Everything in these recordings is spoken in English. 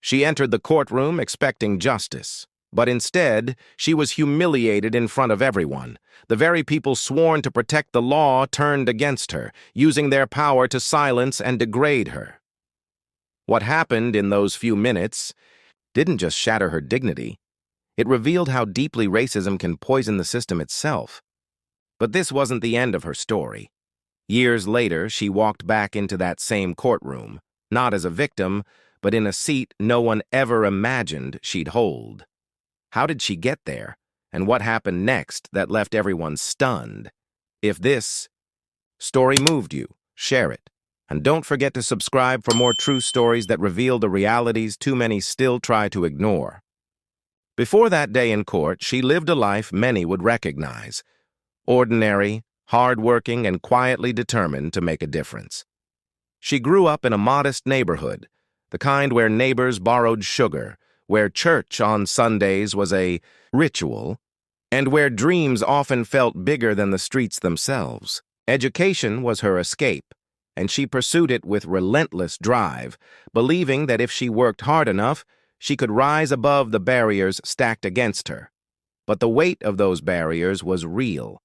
She entered the courtroom expecting justice, but instead, she was humiliated in front of everyone. The very people sworn to protect the law turned against her, using their power to silence and degrade her. What happened in those few minutes didn't just shatter her dignity. It revealed how deeply racism can poison the system itself. But this wasn't the end of her story. Years later, she walked back into that same courtroom, not as a victim, but in a seat no one ever imagined she'd hold. How did she get there, and what happened next that left everyone stunned? If this story moved you, share it. And don't forget to subscribe for more true stories that reveal the realities too many still try to ignore. Before that day in court, she lived a life many would recognize. Ordinary, hard-working, and quietly determined to make a difference. She grew up in a modest neighborhood, the kind where neighbors borrowed sugar, where church on Sundays was a ritual, and where dreams often felt bigger than the streets themselves. Education was her escape, and she pursued it with relentless drive, believing that if she worked hard enough, she could rise above the barriers stacked against her. But the weight of those barriers was real.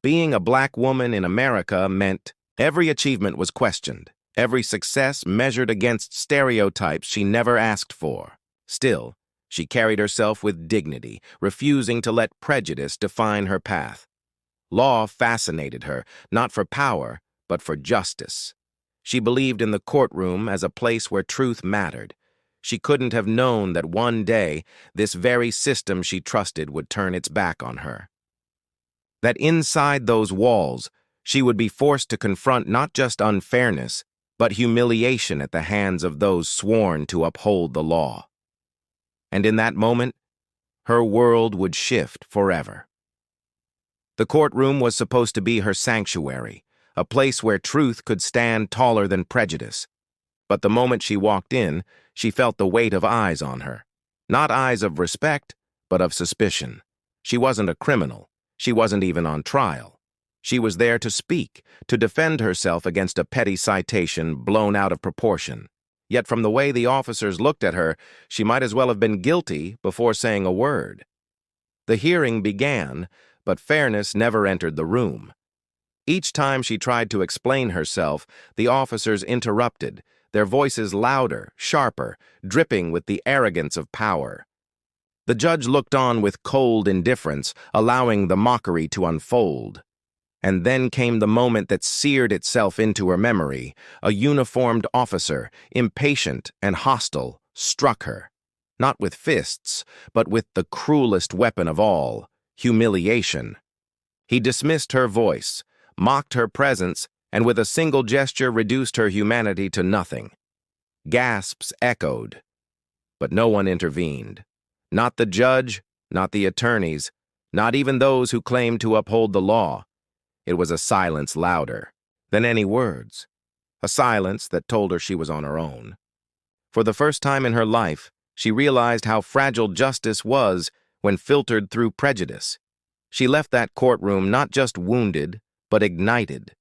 Being a black woman in America meant every achievement was questioned, every success measured against stereotypes she never asked for. Still, she carried herself with dignity, refusing to let prejudice define her path. Law fascinated her, not for power, but for justice. She believed in the courtroom as a place where truth mattered. She couldn't have known that one day, this very system she trusted would turn its back on her. That inside those walls, she would be forced to confront not just unfairness, but humiliation at the hands of those sworn to uphold the law. And in that moment, her world would shift forever. The courtroom was supposed to be her sanctuary, a place where truth could stand taller than prejudice. But the moment she walked in, she felt the weight of eyes on her. Not eyes of respect, but of suspicion. She wasn't a criminal. She wasn't even on trial. She was there to speak, to defend herself against a petty citation blown out of proportion. Yet from the way the officers looked at her, she might as well have been guilty before saying a word. The hearing began, but fairness never entered the room. Each time she tried to explain herself, the officers interrupted, their voices louder, sharper, dripping with the arrogance of power. The judge looked on with cold indifference, allowing the mockery to unfold. And then came the moment that seared itself into her memory. A uniformed officer, impatient and hostile, struck her. Not with fists, but with the cruelest weapon of all, humiliation. He dismissed her voice, mocked her presence, and with a single gesture reduced her humanity to nothing. Gasps echoed, but no one intervened. Not the judge, not the attorneys, not even those who claimed to uphold the law. It was a silence louder than any words, a silence that told her she was on her own. For the first time in her life, she realized how fragile justice was when filtered through prejudice. She left that courtroom not just wounded, but ignited.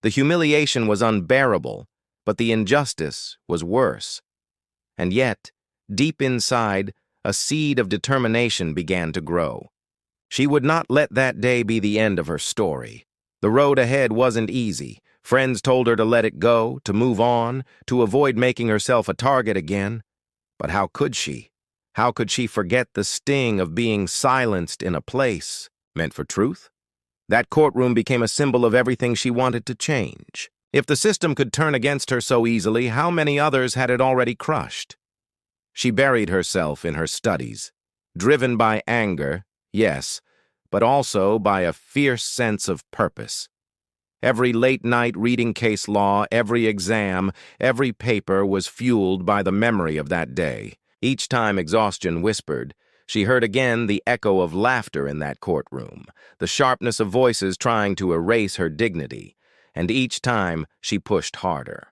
The humiliation was unbearable, but the injustice was worse. And yet, deep inside, a seed of determination began to grow. She would not let that day be the end of her story. The road ahead wasn't easy. Friends told her to let it go, to move on, to avoid making herself a target again. But how could she? How could she forget the sting of being silenced in a place meant for truth? That courtroom became a symbol of everything she wanted to change. If the system could turn against her so easily, how many others had it already crushed? She buried herself in her studies, driven by anger, yes, but also by a fierce sense of purpose. Every late night reading case law, every exam, every paper was fueled by the memory of that day. Each time exhaustion whispered, she heard again the echo of laughter in that courtroom, the sharpness of voices trying to erase her dignity, and each time she pushed harder.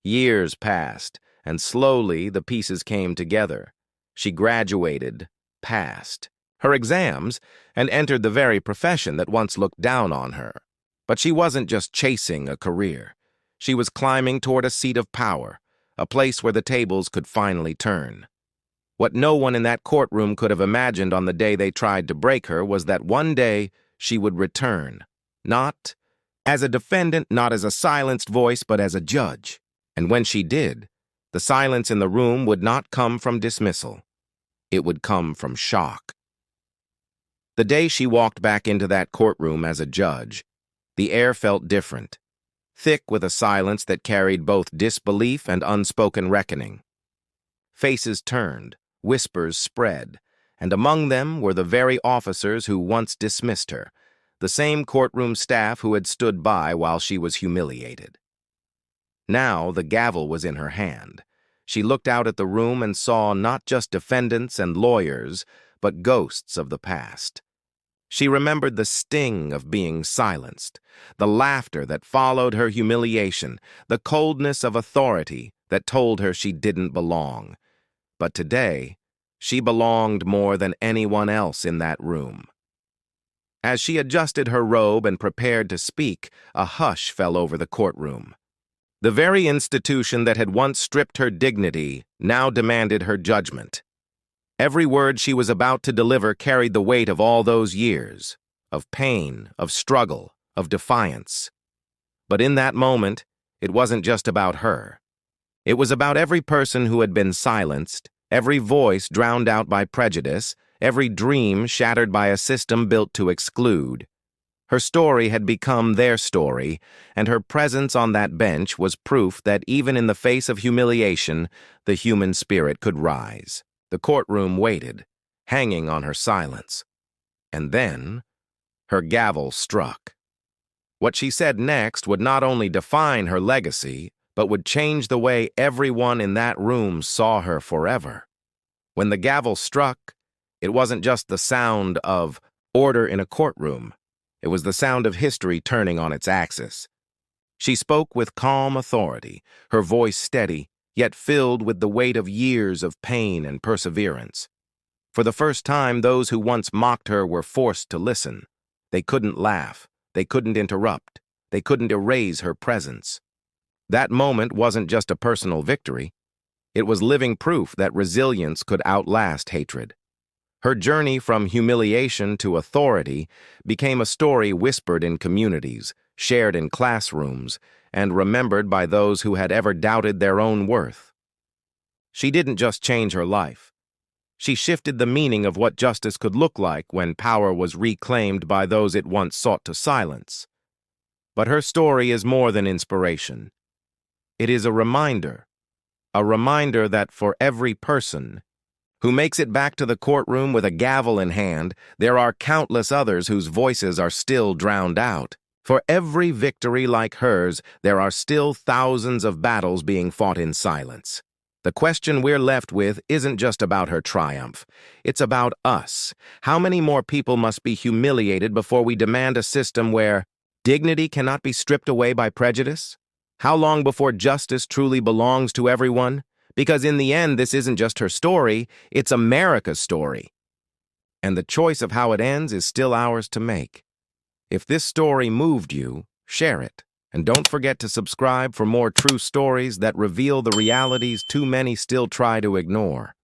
Years passed, and slowly the pieces came together. She graduated, passed her exams, and entered the very profession that once looked down on her. But she wasn't just chasing a career. She was climbing toward a seat of power, a place where the tables could finally turn. What no one in that courtroom could have imagined on the day they tried to break her was that one day she would return, not as a defendant, not as a silenced voice, but as a judge. And when she did, the silence in the room would not come from dismissal. It would come from shock. The day she walked back into that courtroom as a judge, the air felt different, thick with a silence that carried both disbelief and unspoken reckoning. Faces turned, whispers spread, and among them were the very officers who once dismissed her, the same courtroom staff who had stood by while she was humiliated. Now the gavel was in her hand. She looked out at the room and saw not just defendants and lawyers, but ghosts of the past. She remembered the sting of being silenced, the laughter that followed her humiliation, the coldness of authority that told her she didn't belong. But today, she belonged more than anyone else in that room. As she adjusted her robe and prepared to speak, a hush fell over the courtroom. The very institution that had once stripped her dignity now demanded her judgment. Every word she was about to deliver carried the weight of all those years, of pain, of struggle, of defiance. But in that moment, it wasn't just about her. It was about every person who had been silenced, every voice drowned out by prejudice, every dream shattered by a system built to exclude. Her story had become their story, and her presence on that bench was proof that even in the face of humiliation, the human spirit could rise. The courtroom waited, hanging on her silence. And then, her gavel struck. What she said next would not only define her legacy, but would change the way everyone in that room saw her forever. When the gavel struck, it wasn't just the sound of order in a courtroom. It was the sound of history turning on its axis. She spoke with calm authority, her voice steady, yet filled with the weight of years of pain and perseverance. For the first time, those who once mocked her were forced to listen. They couldn't laugh, they couldn't interrupt, they couldn't erase her presence. That moment wasn't just a personal victory. It was living proof that resilience could outlast hatred. Her journey from humiliation to authority became a story whispered in communities, shared in classrooms, and remembered by those who had ever doubted their own worth. She didn't just change her life. She shifted the meaning of what justice could look like when power was reclaimed by those it once sought to silence. But her story is more than inspiration. It is a reminder that for every person who makes it back to the courtroom with a gavel in hand, there are countless others whose voices are still drowned out. For every victory like hers, there are still thousands of battles being fought in silence. The question we're left with isn't just about her triumph. It's about us. How many more people must be humiliated before we demand a system where dignity cannot be stripped away by prejudice? How long before justice truly belongs to everyone? Because in the end, this isn't just her story, it's America's story. And the choice of how it ends is still ours to make. If this story moved you, share it. And don't forget to subscribe for more true stories that reveal the realities too many still try to ignore.